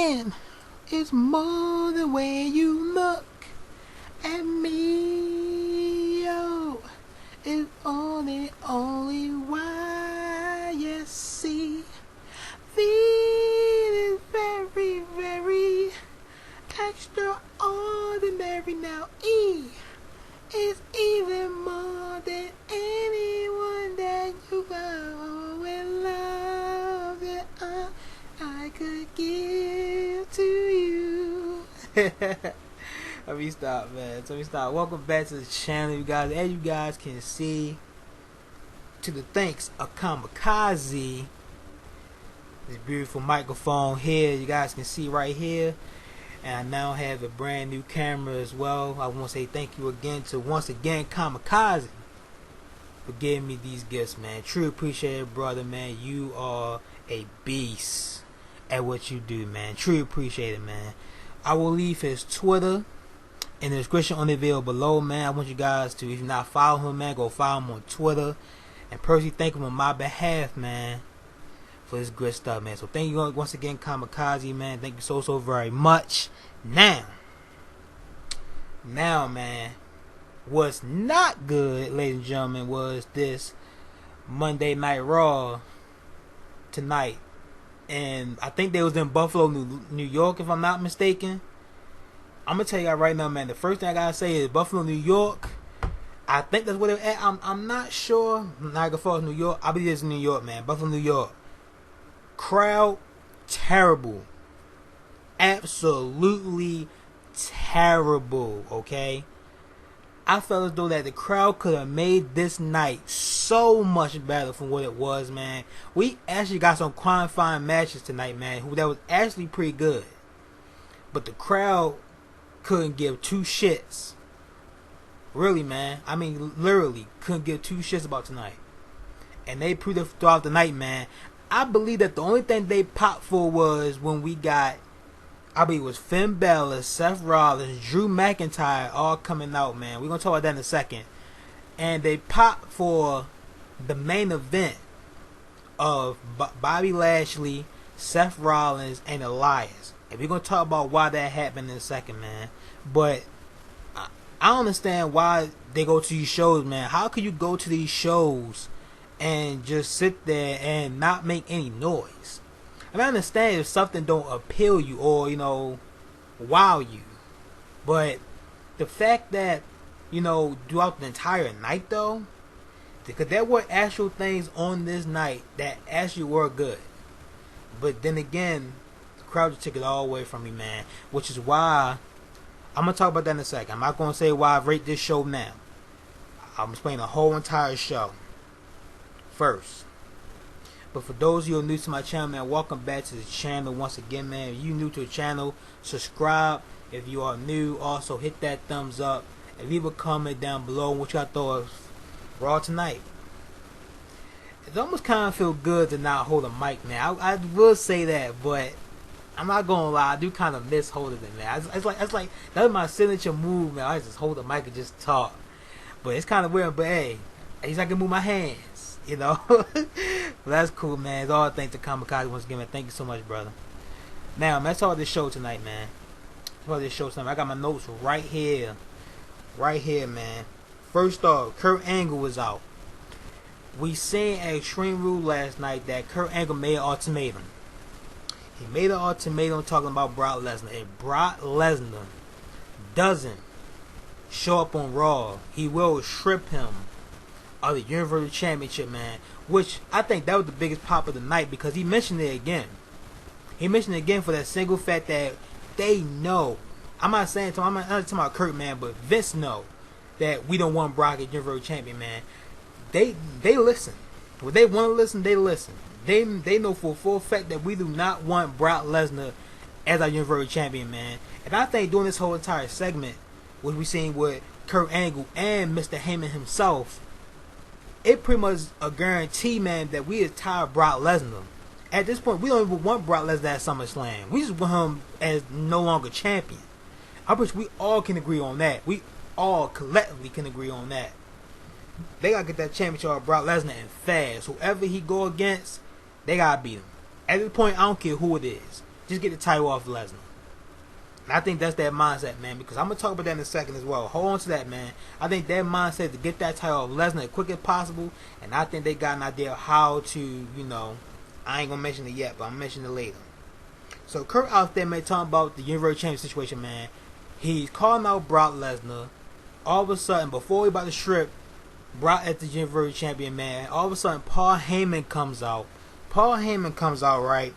And it's more the way you look at me. Oh, it's only why you see. Feel is very, very extraordinary now. Is even more than anyone that you go and love that I could give to you. Let me stop, man. Let me stop. Welcome back to the channel, you guys. As you guys can see, to the thanks of Kamikaze, this beautiful microphone here, you guys can see right here. And I now have a brand new camera as well. I want to say thank you again to once again Kamikaze for giving me these gifts, man. Truly appreciate it, brother, man. You are a beast at what you do, man. Truly appreciate it, man. I will leave his Twitter in the description on the video below, man. I want you guys to, if you're not following him, man, go follow him on Twitter. And personally thank him on my behalf, man, for this good stuff, man. So thank you once again, Kamikaze, man. Thank you so very much. Now, man, what's not good, ladies and gentlemen, was this Monday Night Raw tonight. And I think they was in Buffalo, New York, if I'm not mistaken. I'm going to tell you guys right now, man, the first thing I got to say is Buffalo, New York. I think that's where they're at. I'm not sure. Niagara Falls, New York. I believe it's in New York, man. Buffalo, New York. Crowd, terrible. Absolutely terrible, okay? I felt as though that the crowd could have made this night so much better from what it was, man. We actually got some qualifying matches tonight, man, that was actually pretty good. But the crowd couldn't give two shits. Really, man. I mean, literally couldn't give two shits about tonight. And they proved it throughout the night, man. I believe that the only thing they popped for was when we got, I believe it was Finn Balor, Seth Rollins, Drew McIntyre all coming out, man. We're going to talk about that in a second. And they popped for the main event of Bobby Lashley, Seth Rollins, and Elias. And we're going to talk about why that happened in a second, man. But I don't understand why they go to these shows, man. How could you go to these shows and just sit there and not make any noise? I mean, I understand if something don't appeal you or, you know, wow you. But the fact that, you know, throughout the entire night, though, because there were actual things on this night that actually were good. But then again, the crowd just took it all away from me, man. Which is why, I'm going to talk about that in a second. I'm not going to say why I rate this show now. I'm explaining the whole entire show first. But for those of you who are new to my channel, man, welcome back to the channel once again, man. If you're new to the channel, subscribe. If you are new, also hit that thumbs up and leave a comment down below on what y'all thought of Raw tonight. It almost kind of feel good to not hold a mic, man. I will say that, but I'm not gonna lie, I do kind of miss holding it, man. It's like that's my signature move, man. I just hold the mic and just talk. But it's kind of weird. But hey, at least I can move my hands, you know. Well, that's cool, man. It's all thanks to Kamikaze once again, man. Thank you so much, brother. Now, man, let's talk about this show tonight, man. Let's talk about this show tonight. I got my notes right here, man. First off, Kurt Angle was out. We seen at Extreme Rules last night that Kurt Angle made an ultimatum. He made an ultimatum talking about Brock Lesnar. If Brock Lesnar doesn't show up on Raw, he will strip him of the Universal Championship, man. Which I think that was the biggest pop of the night because he mentioned it again. He mentioned it again for that single fact that they know. I'm not talking about Kurt, man, but Vince know that we don't want Brock as Universal Champion, man. They listen. When they want to listen, they listen. They know for a full fact that we do not want Brock Lesnar as our Universal Champion, man. And I think during this whole entire segment, what we seen with Kurt Angle and Mr. Heyman himself, it pretty much a guarantee, man, that we is tired of Brock Lesnar. At this point, we don't even want Brock Lesnar at SummerSlam. We just want him as no longer champion. I wish we all can agree on that. We all collectively can agree on that. They gotta get that championship of Brock Lesnar and fast. Whoever he go against, they gotta beat him. At this point, I don't care who it is. Just get the title off Lesnar. And I think that's that mindset, man, because I'm going to talk about that in a second as well. Hold on to that, man. I think that mindset to get that title off Lesnar as quick as possible, and I think they got an idea of how to, you know, I ain't going to mention it yet, but I'm going to mention it later. So Kurt out there, man, talking about the Universal Champion situation, man. He's calling out Brock Lesnar. All of a sudden, before he about to strip Brock as the Universal Champion, man, all of a sudden Paul Heyman comes out. Paul Heyman comes out, right?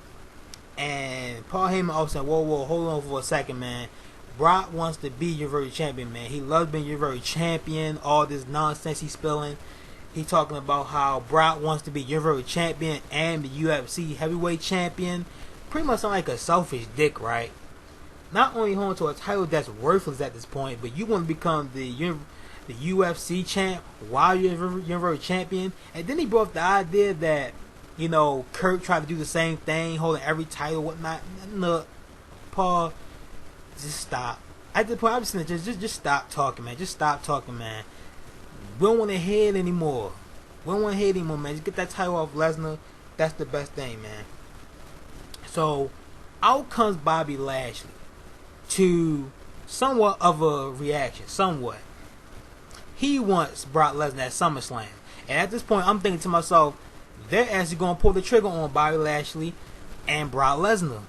And Paul Heyman also said, whoa, hold on for a second, man. Brock wants to be Universal Champion, man. He loves being Universal Champion. All this nonsense he's spilling. He talking about how Brock wants to be Universal Champion and the UFC Heavyweight Champion. Pretty much sound like a selfish dick, right? Not only holding to a title that's worthless at this point, but you want to become the UFC champ while you're Universal Champion. And then he brought up the idea that, you know, Kurt tried to do the same thing, holding every title, whatnot. Look, Paul, just stop. At this point, I'm just saying, just stop talking, man. Just stop talking, man. We don't want to hear it anymore. We don't want to hear it anymore, man. Just get that title off Lesnar. That's the best thing, man. So, out comes Bobby Lashley to somewhat of a reaction. Somewhat. He wants Brock Lesnar at SummerSlam. And at this point, I'm thinking to myself, they're actually going to pull the trigger on Bobby Lashley and Brock Lesnar.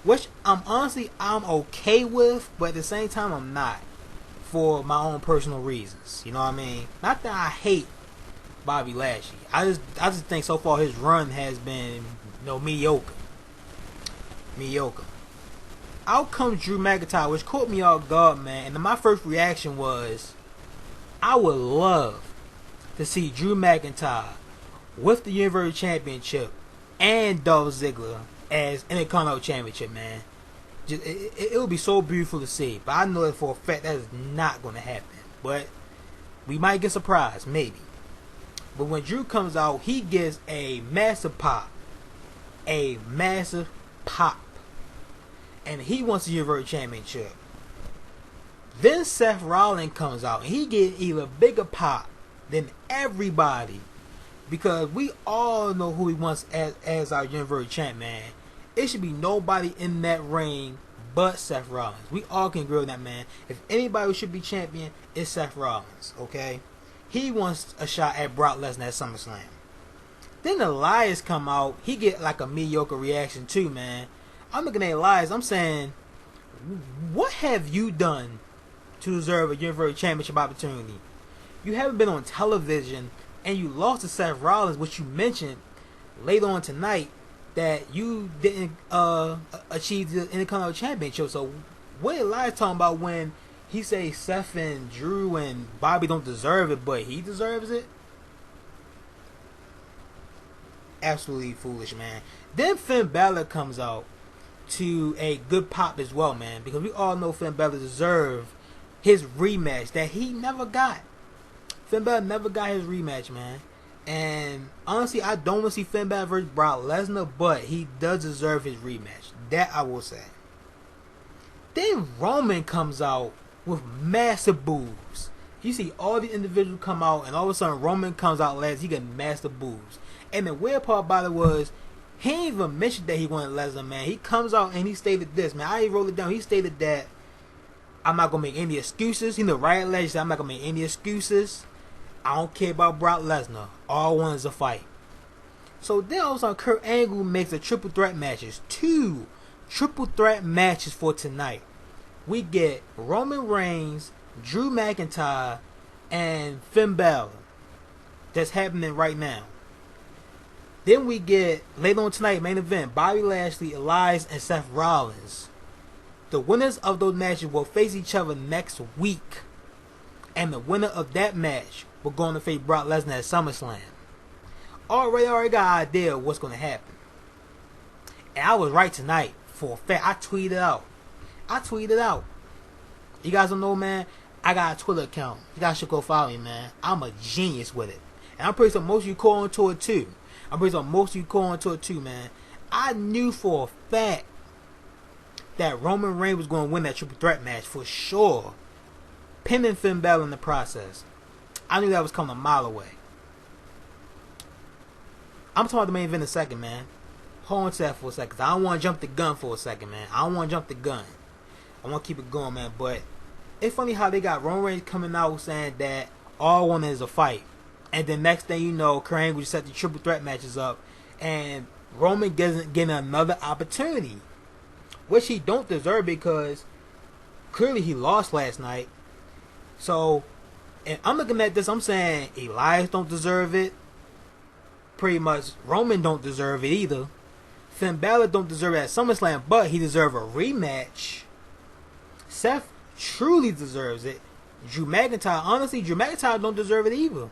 Which I'm okay with, but at the same time I'm not. For my own personal reasons. You know what I mean? Not that I hate Bobby Lashley. I just think so far his run has been, you know, mediocre. Mediocre. Out comes Drew McIntyre, which caught me off guard, man. And my first reaction was, I would love to see Drew McIntyre with the Universal Championship and Dolph Ziggler as Intercontinental Championship, man. Just, it would be so beautiful to see. But I know that for a fact that is not going to happen. But we might get surprised, maybe. But when Drew comes out, he gets a massive pop. A massive pop. And he wants the Universal Championship. Then Seth Rollins comes out and he gets even bigger pop than everybody. Because we all know who he wants as our Universal Champ, man. It should be nobody in that ring but Seth Rollins. We all can agree on that, man. If anybody should be champion, it's Seth Rollins, okay? He wants a shot at Brock Lesnar at SummerSlam. Then Elias come out. He get like a mediocre reaction too, man. I'm looking at Elias. I'm saying, what have you done to deserve a Universal Championship opportunity? You haven't been on television, and you lost to Seth Rollins, which you mentioned later on tonight that you didn't achieve the Intercontinental Championship. So what Elias talking about when he say Seth and Drew and Bobby don't deserve it, but he deserves it? Absolutely foolish, man. Then Finn Balor comes out to a good pop as well, man, because we all know Finn Balor deserved his rematch that he never got. Finn Balor never got his rematch, man. And honestly, I don't want to see Finn Balor versus Brock Lesnar, but he does deserve his rematch. That I will say. Then Roman comes out with massive boobs. You see all the individuals come out, and all of a sudden Roman comes out last. He got massive boobs. And the weird part about it was, he ain't even mentioned that he wanted Lesnar, man. He comes out and he stated this, man. I ain't wrote it down. He stated that I'm not going to make any excuses. You know, Riot Legend said I'm not going to make any excuses. I don't care about Brock Lesnar. All I want is a fight. So then all of a sudden Kurt Angle makes a triple threat matches. 2 triple threat matches for tonight. We get Roman Reigns, Drew McIntyre, and Finn Balor. That's happening right now. Then we get, later on tonight, main event, Bobby Lashley, Elias, and Seth Rollins. The winners of those matches will face each other next week. And the winner of that match will go on to face Brock Lesnar at SummerSlam. Already got an idea of what's going to happen. And I was right tonight. For a fact, I tweeted out. You guys don't know, man, I got a Twitter account. You guys should go follow me, man. I'm a genius with it. And I'm pretty sure most of you call into it too. Man. I knew for a fact that Roman Reigns was going to win that triple threat match for sure. Pinning Finn Balor in the process. I knew that was coming a mile away. I'm talking about the main event in a second, man. hold on to that for a second. 'Cause I don't want to jump the gun for a second, man. I don't want to jump the gun. I want to keep it going, man. But it's funny how they got Roman Reigns coming out saying that all one is a fight. And the next thing you know, Kurt Angle set the triple threat matches up. And Roman getting another opportunity. Which he don't deserve because clearly he lost last night. So, and I'm looking at this, I'm saying Elias don't deserve it. Pretty much Roman don't deserve it either. Finn Balor don't deserve it at SummerSlam, but he deserves a rematch. Seth truly deserves it. Drew McIntyre, honestly, Drew McIntyre don't deserve it either.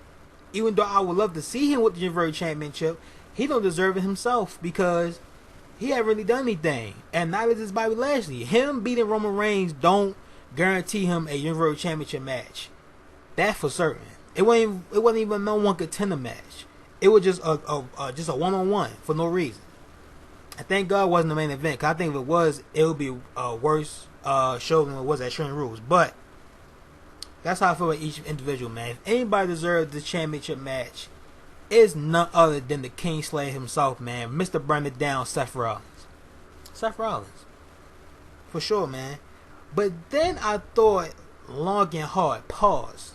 Even though I would love to see him with the Universal Championship, he don't deserve it himself because he haven't really done anything. And neither does Bobby Lashley. Him beating Roman Reigns don't guarantee him a Universal Championship match. That for certain. It wasn't even no one contender match. It was just a one-on-one for no reason. And thank God it wasn't the main event. Cause I think if it was, it would be a worse show than it was at Extreme Rules. But that's how I feel about each individual, man. If anybody deserves the championship match, it's none other than the King Slayer himself, man. Mr. Burn It Down, Seth Rollins. Seth Rollins. For sure, man. But then I thought long and hard. Pause.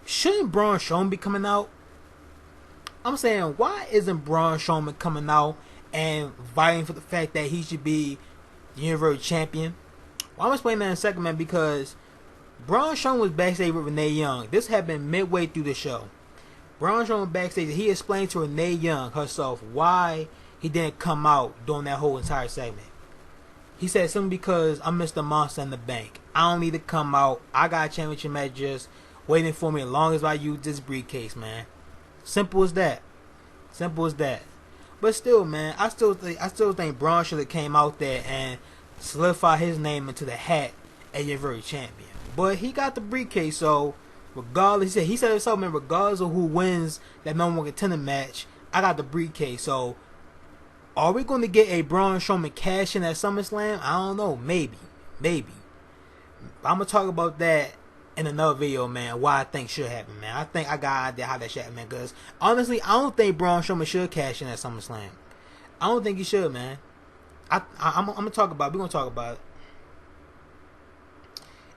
Shouldn't Braun Strowman be coming out? I'm saying, why isn't Braun Strowman coming out and vying for the fact that he should be the Universal Champion? Well, I'm explaining that in a second, man, because Braun Strowman was backstage with Renee Young. This happened midway through the show. Braun Strowman backstage, he explained to Renee Young herself why he didn't come out during that whole entire segment. He said simply because I'm Mr. Monster in the Bank. I don't need to come out. I got a championship match just waiting for me as long as I use this briefcase, man. Simple as that. Simple as that. But still, man, I still think Braun should have came out there and solidified his name into the hat as your very champion. But he got the briefcase, so regardless, he said himself, man, regardless of who wins that number one contender match, I got the briefcase. So are we going to get a Braun Strowman cash in at SummerSlam? I don't know. Maybe. I'm going to talk about that in another video, man, why I think should happen, man. I think I got an idea how that should happen, man, because honestly, I don't think Braun Strowman should cash in at SummerSlam. I don't think he should, man. I'm going to talk about it. We're going to talk about it.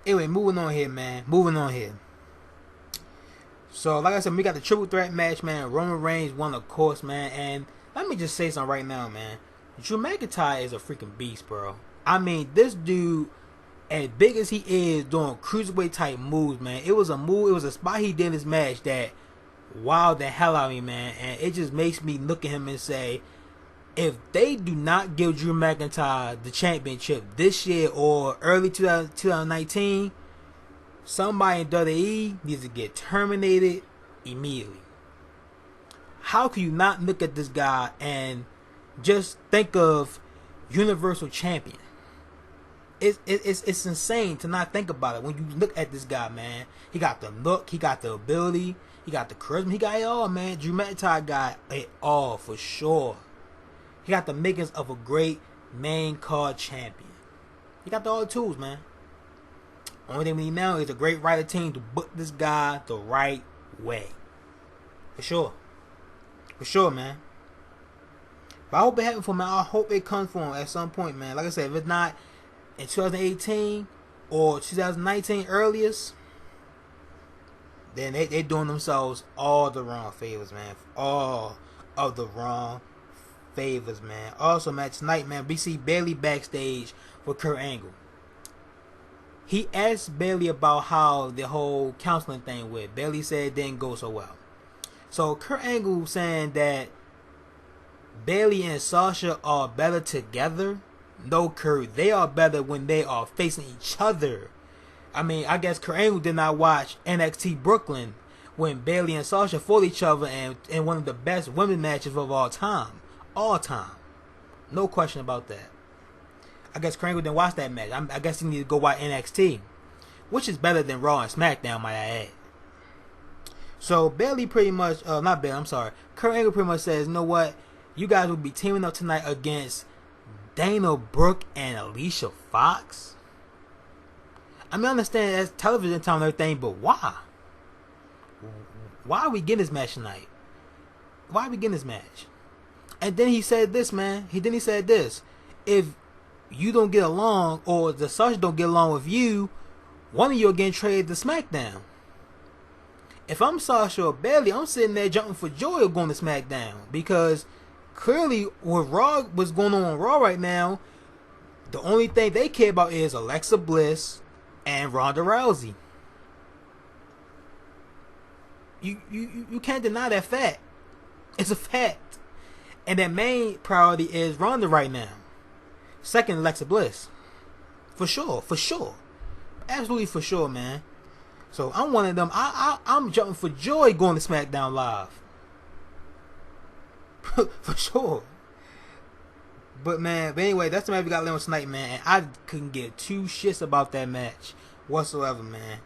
Anyway, moving on here, man. So, like I said, we got the triple threat match, man. Roman Reigns won, of course, man. And let me just say something right now, man. Drew McIntyre is a freaking beast, bro. I mean, this dude, as big as he is, doing cruiserweight type moves, man. It was a spot he did in his match that wowed the hell out of me, man. And it just makes me look at him and say, if they do not give Drew McIntyre the championship this year or early 2019, somebody in WWE needs to get terminated immediately. How can you not look at this guy and just think of Universal Champion? It's insane to not think about it when you look at this guy, man. He got the look, he got the ability, he got the charisma, he got it all, man. Drew McIntyre got it all for sure. He got the makings of a great main card champion. He got all the tools, man. Only thing we need now is a great writer team to book this guy the right way. For sure, man. But I hope it happens for him, man. I hope it comes for him at some point, man. Like I said, if it's not in 2018 or 2019 earliest, then they doing themselves all the wrong favors, man. All of the wrong favors, man. Also, man, tonight, man, we see Bayley backstage with Kurt Angle. He asked Bayley about how the whole counseling thing went. Bayley said it didn't go so well. So Kurt Angle saying that Bayley and Sasha are better together. No, Kurt, they are better when they are facing each other. I mean, I guess Kurt Angle did not watch NXT Brooklyn when Bayley and Sasha fought each other in one of the best women matches of all time. No question about that. I guess Kurt Angle didn't watch that match. I guess he needed to go watch NXT, which is better than Raw and SmackDown, might I add. So Bayley pretty much, not Bayley, I'm sorry. Kurt Angle pretty much says, you know what? You guys will be teaming up tonight against Dana Brooke and Alicia Fox. I mean, I understand that's television time and everything, but why? Why are we getting this match tonight? Why are we getting this match? And then he said this, man. He said this. If you don't get along, or the Sasha don't get along with you, one of you are getting traded to SmackDown. If I'm Sasha or Bayley, I'm sitting there jumping for joy of going to SmackDown, because clearly what Raw was going on Raw right now, the only thing they care about is Alexa Bliss and Ronda Rousey. You can't deny that fact. It's a fact. And their main priority is Ronda right now. Second, Alexa Bliss. For sure. Absolutely for sure, man. So I'm one of them. I'm jumping for joy going to SmackDown Live. For sure. But anyway, that's the match we got on tonight, man. And I couldn't give two shits about that match whatsoever, man.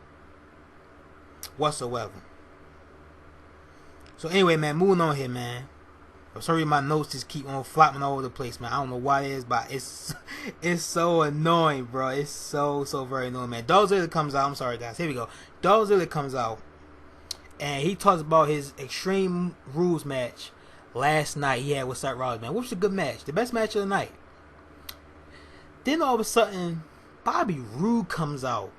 Whatsoever. So anyway, man, moving on here, man. I'm sorry, my notes just keep on flopping all over the place, man. I don't know why it is, but it's so annoying, bro. It's so very annoying, man. Dolph Ziggler comes out. I'm sorry, guys. Here we go. Dolph Ziggler comes out, and he talks about his Extreme Rules match last night he had with Seth Rollins, man. Which was a good match. The best match of the night. Then all of a sudden, Bobby Roode comes out,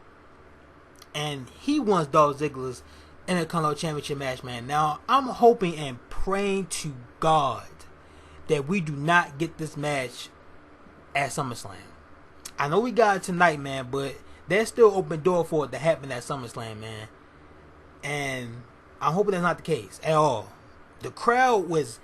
and he wants Dolph Ziggler's Intercontinental Championship match, man. Now, I'm hoping and praying to God that we do not get this match at SummerSlam. I know we got it tonight, man, but there's still open door for it to happen at SummerSlam, man. And I'm hoping that's not the case at all. The crowd was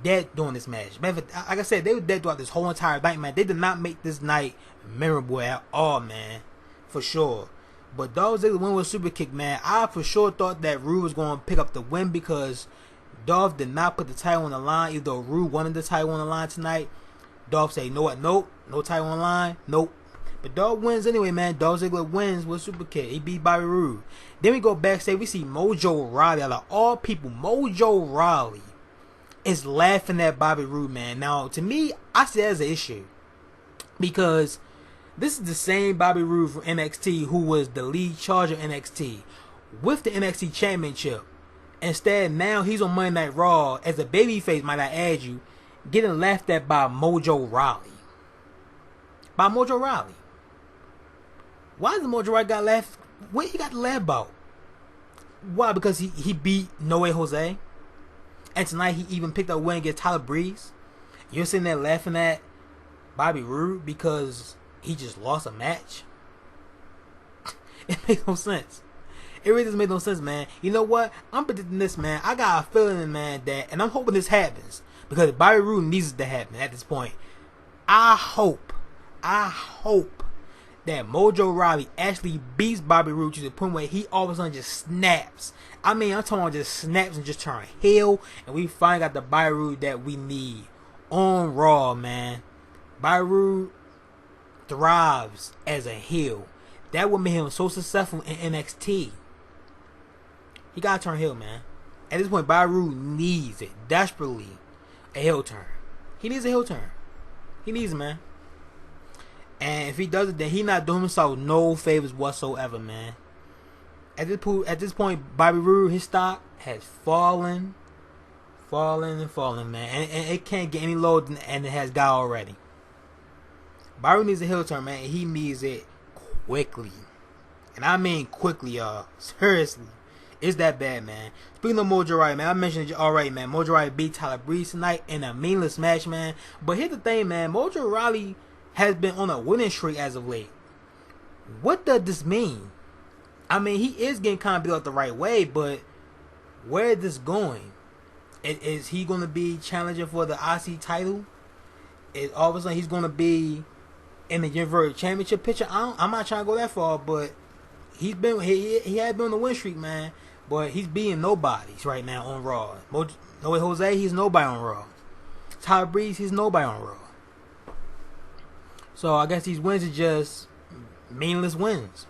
dead during this match. Man, like I said, they were dead throughout this whole entire night, man. They did not make this night memorable at all, man. For sure. But Dolph Ziggler win with a super kick, man. I for sure thought that Roode was going to pick up the win, because Dolph did not put the title on the line. Even though Roode wanted the title on the line tonight, Dolph said, you know what? Nope. No title on the line. Nope. But Dolph wins anyway, man. Dolph Ziggler wins with a super kick. He beat Bobby Roode. Then we go backstage. We see Mojo Rawley. Out of all people, Mojo Rawley is laughing at Bobby Roode, man. Now, to me, I see that as an issue, because this is the same Bobby Roode from NXT who was the lead charge of NXT with the NXT Championship. Instead, now he's on Monday Night Raw as a babyface, might I add you, getting laughed at by Mojo Rawley. By Mojo Rawley. Why does Mojo Rawley got laughed? What he got to laugh about? Why? Because he beat No Way Jose? And tonight he even picked up a win against Tyler Breeze? You're sitting there laughing at Bobby Roode because he just lost a match? It makes no sense. It really doesn't make no sense, man. You know what? I'm predicting this, man. I got a feeling, man, that, and I'm hoping this happens, because Bobby Roode needs it to happen at this point. I hope that Mojo Rawley actually beats Bobby Roode to the point where he all of a sudden just snaps. I mean, I'm talking about just snaps and just turn heel, and we finally got the Bobby Roode that we need on Raw, man. Bobby Roode thrives as a heel. That would make him so successful in NXT. He gotta turn heel, man. At this point, Bobby Roode needs it desperately. A heel turn. He needs a heel turn. He needs it, man. And if he does it, then he not doing himself no favors whatsoever, man. At this point, Bobby Roode, his stock has fallen, man. And it can't get any lower than it has got already. Bobby Roode needs a heel turn, man. And he needs it quickly. And I mean quickly, y'all. Seriously. It's that bad, man. Speaking of Mojo Rawley, man, I mentioned it already, man. Mojo Rawley beat Tyler Breeze tonight in a meaningless match, man. But here's the thing, man. Mojo Rawley has been on a winning streak as of late. What does this mean? I mean, he is getting kind of built the right way, but where is this going? Is he going to be challenging for the IC title? Is all of a sudden he's going to be in the Universal Championship picture? I'm not trying to go that far, but he had been on the win streak, man. But he's beating nobodies right now on Raw. No Way Jose, he's nobody on Raw. Tyler Breeze, he's nobody on Raw. So I guess these wins are just meaningless wins.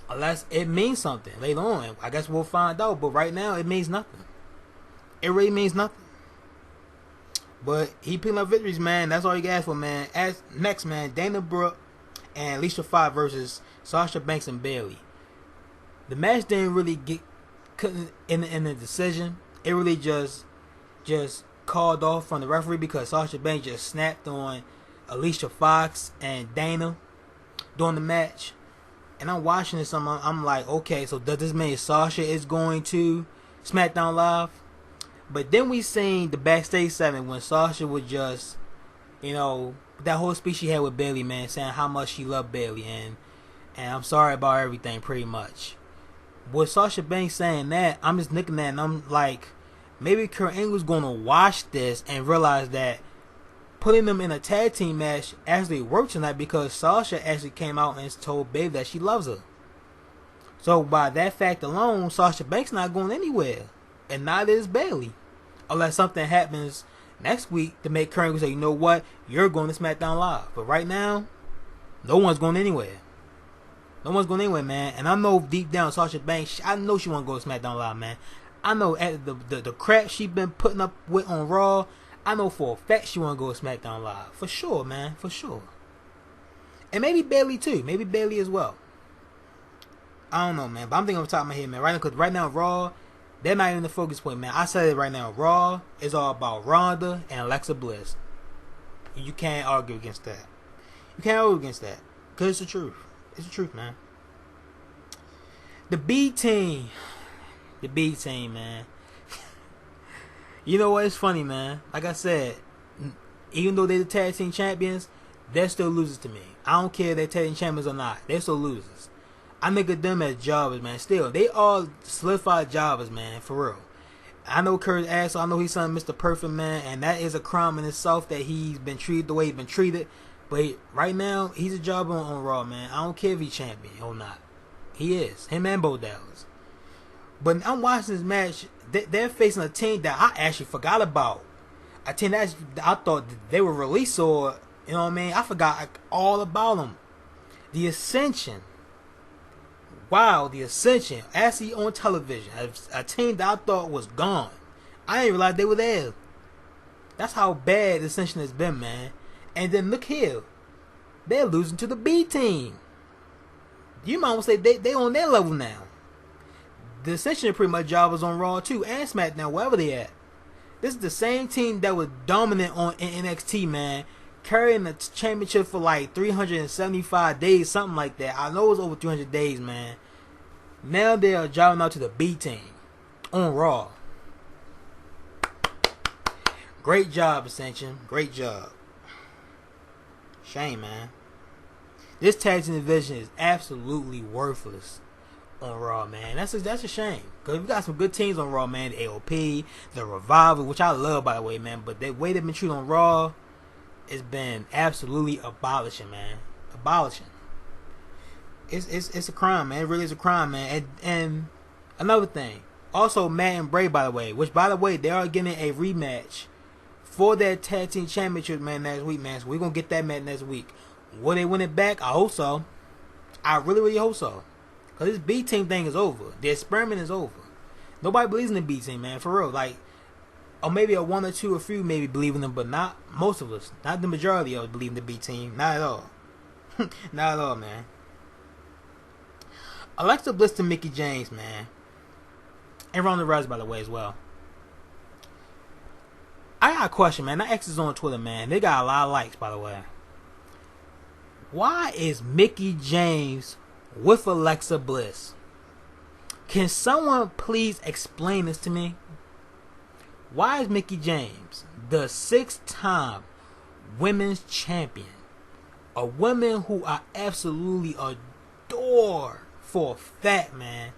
Unless it means something later on. I guess we'll find out. But right now, it means nothing. It really means nothing. But he picking up victories, man. That's all you can ask for, man. Next, man, Dana Brooke and Alicia Fox versus Sasha Banks and Bayley. The match didn't really get in the decision. It really just just called off from the referee because Sasha Banks just snapped on Alicia Fox and Dana during the match. And I'm watching this, I'm like, okay, so does this mean Sasha is going to SmackDown Live? But then we seen the backstage segment when Sasha was just, that whole speech she had with Bayley, man, saying how much she loved Bayley and I'm sorry about everything, pretty much. With Sasha Banks saying that, I'm just looking at it and I'm like, maybe Kurt Angle's gonna watch this and realize that putting them in a tag team match actually worked tonight because Sasha actually came out and told Bayley that she loves her. So by that fact alone, Sasha Banks not going anywhere, and neither is Bayley, unless something happens next week to make Kurt Angle say, you know what, you're going to SmackDown Live. But right now, no one's going anywhere. No one's going anywhere, man. And I know deep down Sasha Banks, I know she want to go to SmackDown Live, man. I know at the crap she been putting up with on Raw, I know for a fact she want to go to SmackDown Live. For sure, man. For sure. And maybe Bayley, too. Maybe Bayley as well. I don't know, man. But I'm thinking off the top of my head, man. Right now, Raw, they're not even the focus point, man. I said it right now. Raw is all about Ronda and Alexa Bliss. You can't argue against that. You can't argue against that. Because it's the truth. It's the truth, man. The B team. The B team, man. You know what? It's funny, man. Like I said, even though they're the tag team champions, they're still losers to me. I don't care if they're tag team champions or not. They're still losers. I look at them as jobbers, man. Still, they all solidified jobbers, man. For real. I know Kurt's asshole. I know he's son Mr. Perfect, man. And that is a crime in itself that he's been treated the way he's been treated. But right now, he's a jobber on Raw, man. I don't care if he's champion or not. He is. Him and Bo Dallas. But I'm watching this match. They're facing a team that I actually forgot about. A team that I thought they were released, or you know what I mean. I forgot all about them. The Ascension. Wow, the Ascension. Actually on television, a team that I thought was gone. I didn't realize they were there. That's how bad the Ascension has been, man. And then look here, they're losing to the B team. You might want to say they on their level now. The Ascension are pretty much jobbers on Raw too and SmackDown, wherever they at. This is the same team that was dominant in NXT, man, carrying the championship for like 375 days, something like that. I know it was over 300 days, man. Now they are jobbing out to the B team on Raw. Great job, Ascension. Great job. Shame, man. This tag team division is absolutely worthless on Raw, man. That's a shame. Because we got some good teams on Raw, man. The AOP, the Revival, which I love, by the way, man. But the way they've been treated on Raw has been absolutely abolishing, man. Abolishing. It's a crime, man. It really is a crime, man. And another thing. Also, Matt and Bray, by the way. Which, by the way, they are getting a rematch for that tag team championship, man, next week, man. So we're going to get that match next week. Will they win it back? I hope so. I really, really hope so. Because this B team thing is over. The experiment is over. Nobody believes in the B team, man. For real. Like, or maybe a one or two or few maybe believe in them, but not most of us. Not the majority of us believe in the B team. Not at all. Not at all, man. Alexa Bliss to Mickie James, man. And Ronda Rousey, by the way, as well. I got a question, man. That X is on Twitter, man. They got a lot of likes, by the way. Why is Mickie James with Alexa Bliss? Can someone please explain this to me? Why is Mickie James, the 6-time women's champion, a woman who I absolutely adore for a fact, man?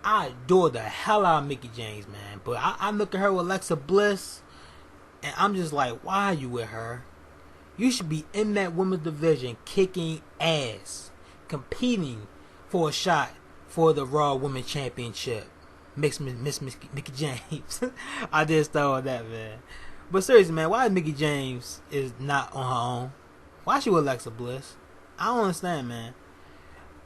I adore the hell out of Mickie James, man. But I look at her with Alexa Bliss, and I'm just like, why are you with her? You should be in that women's division kicking ass, competing for a shot for the Raw Women's Championship. Miss Mickie James. I just thought of that, man. But seriously, man, why Mickie James is not on her own? Why she with Alexa Bliss? I don't understand, man.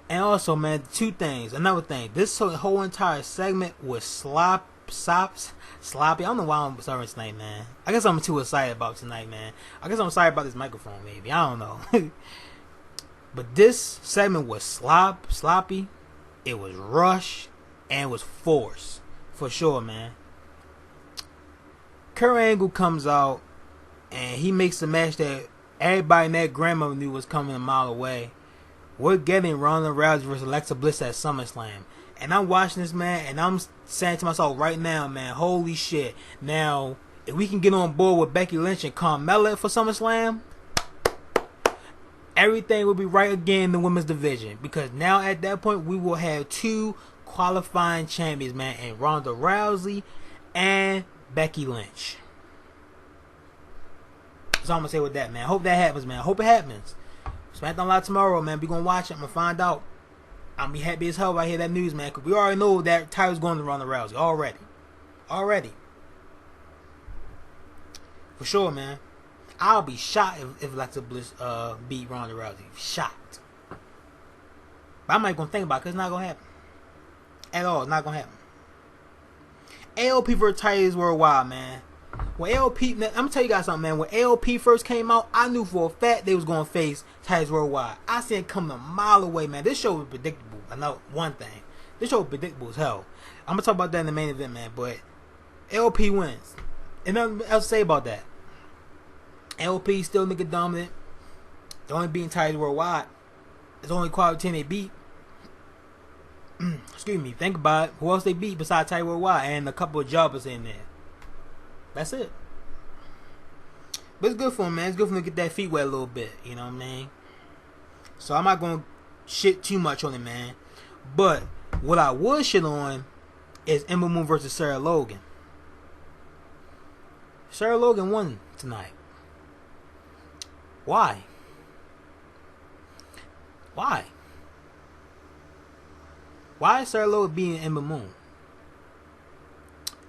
And also, man, two things. Another thing. This whole entire segment was sloppy. I don't know why I'm sorry this night, man. I guess I'm too excited about tonight, man. I guess I'm sorry about this microphone, maybe. I don't know. But this segment was sloppy. It was rushed. And it was forced. For sure, man. Kurt Angle comes out and he makes the match that everybody in that grandmother knew was coming a mile away. We're getting Ronda Rousey versus Alexa Bliss at SummerSlam. And I'm watching this, man, and I'm saying to myself right now, man, holy shit. Now, if we can get on board with Becky Lynch and Carmella for SummerSlam, everything will be right again in the women's division. Because now at that point, we will have 2 qualifying champions, man, and Ronda Rousey and Becky Lynch. That's all I'm going to say with that, man. Hope that happens, man. Hope it happens. SmackDown Live tomorrow, man. We going to watch it. I'm going to find out. I'm going to be happy as hell when I hear that news, man. Because we already know that title's going to Ronda Rousey. Already. For sure, man. I'll be shocked if Alexa Bliss beat Ronda Rousey. Shocked. But I'm not going to think about it because it's not going to happen. At all. It's not going to happen. AOP for titles worldwide, man. When AOP, I'm going to tell you guys something, man. When AOP first came out, I knew for a fact they was going to face titles worldwide. I seen it coming a mile away, man. This show was predictable. I know one thing. This show was predictable as hell. I'm going to talk about that in the main event, man. But AOP wins. And nothing else to say about that. AOP still nigga dominant. They're only beating titles worldwide. It's the only quality team they beat. Excuse me. Think about it. Who else they beat besides Title Worldwide and a couple of jobbers in there? That's it. But it's good for him, man. It's good for him to get that feet wet a little bit. You know what I mean? So I'm not going to shit too much on it, man. But what I would shit on is Ember Moon versus Sarah Logan. Sarah Logan won tonight. Why? Why is Sarah Logan beating Ember Moon?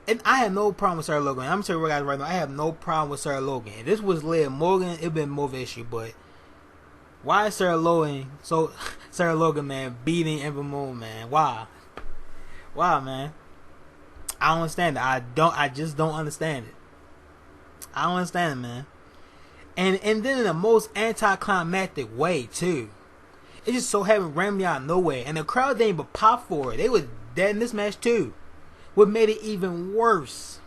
And I have no problem with Sarah Logan. I'm telling you guys right now, I have no problem with Sarah Logan. If this was Liv Morgan, it'd been more of an issue. But why is Sarah Logan, man, beating Ember Moon, man? Why, man? I don't understand it. I just don't understand it. I don't understand it, man. And then in the most anticlimactic way too. It just so happened randomly out of nowhere. And the crowd didn't even pop for it. They was dead in this match too. What made it even worse?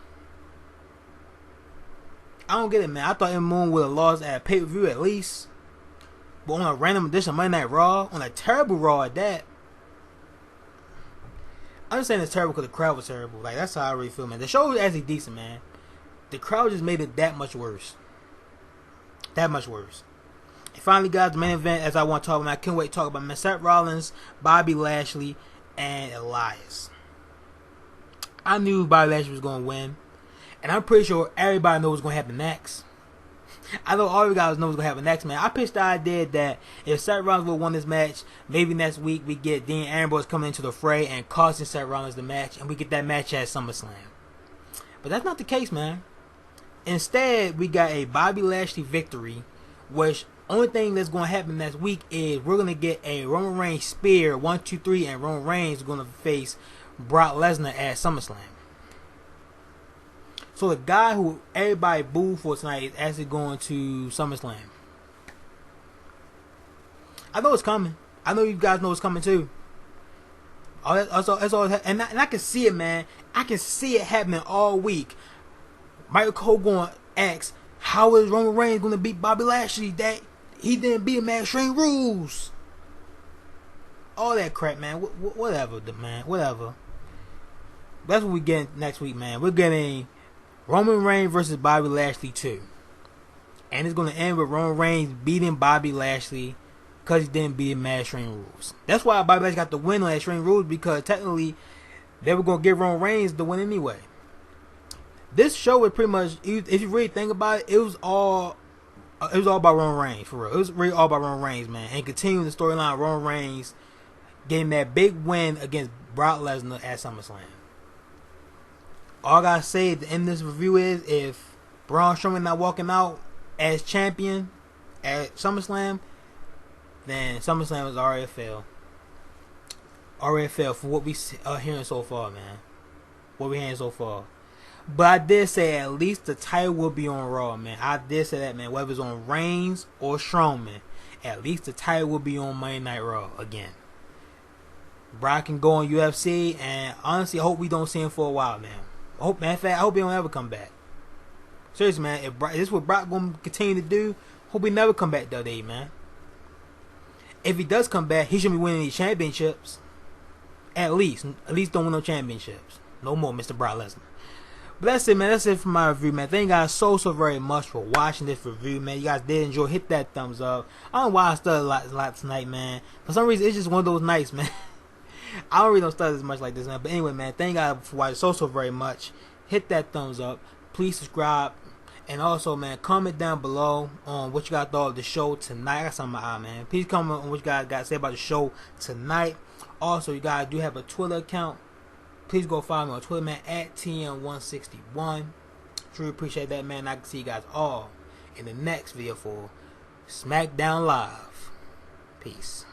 I don't get it, man. I thought Ember Moon would have lost at a pay-per-view at least. But on a random edition of Monday Night Raw, on a terrible Raw at that. I'm just saying it's terrible because the crowd was terrible. Like, that's how I really feel, man. The show was actually decent, man. The crowd just made it that much worse. That much worse. And finally, guys, the main event, as I want to talk about, I can't wait to talk about Seth Rollins, Bobby Lashley, and Elias. I knew Bobby Lashley was going to win. And I'm pretty sure everybody knows what's going to happen next. I know all you guys know what's going to happen next, man. I pitched the idea that if Seth Rollins would have won this match, maybe next week we get Dean Ambrose coming into the fray and costing Seth Rollins the match, and we get that match at SummerSlam. But that's not the case, man. Instead, we got a Bobby Lashley victory, which only thing that's going to happen next week is we're going to get a Roman Reigns spear, 1, 2, 3, and Roman Reigns is going to face Brock Lesnar at SummerSlam. So the guy who everybody booed for tonight is actually going to SummerSlam. I know it's coming. I know you guys know it's coming too. That's all, and I can see it, man. I can see it happening all week. Michael Cole going to ask, how is Roman Reigns going to beat Bobby Lashley? That he didn't beat him at Extreme Rules. All that crap, man. Whatever, man. Whatever. That's what we get next week, man. We're getting Roman Reigns versus Bobby Lashley 2. And it's going to end with Roman Reigns beating Bobby Lashley because he didn't beat him at Extreme Rules. That's why Bobby Lashley got the win on Extreme Rules, because technically they were going to give Roman Reigns the win anyway. This show was pretty much, if you really think about it, it was all about Roman Reigns, for real. It was really all about Roman Reigns, man. And continuing the storyline of Roman Reigns getting that big win against Brock Lesnar at SummerSlam. All I gotta say at the end of this review is, if Braun Strowman not walking out as champion at SummerSlam, then SummerSlam is already a fail. Already a fail for what we are hearing so far, man. What we hearing so far. But I did say at least the title will be on Raw, man. I did say that, man. Whether it's on Reigns or Strowman, at least the title will be on Monday Night Raw again. Brock can go on UFC, and honestly, I hope we don't see him for a while, man. I hope he don't ever come back. Seriously, man, if this is what Brock gonna continue to do, hope he never come back to WWE, man. If he does come back, he should be winning these championships. At least don't win no championships. No more, Mr. Brock Lesnar. But that's it, man. That's it for my review, man. Thank you guys so very much for watching this review, man. You guys did enjoy. Hit that thumbs up. I don't know why I stuttered a lot tonight, man. For some reason, it's just one of those nights, man. I don't really don't stutter as much like this, man. But anyway, man, thank you guys for watching so very much. Hit that thumbs up. Please subscribe. And also, man, comment down below on what you guys thought of the show tonight. I got something in my eye, man. Please comment on what you guys got to say about the show tonight. Also, you guys do have a Twitter account. Please go follow me on Twitter, man, at TM161. Truly appreciate that, man. I can see you guys all in the next video for SmackDown Live. Peace.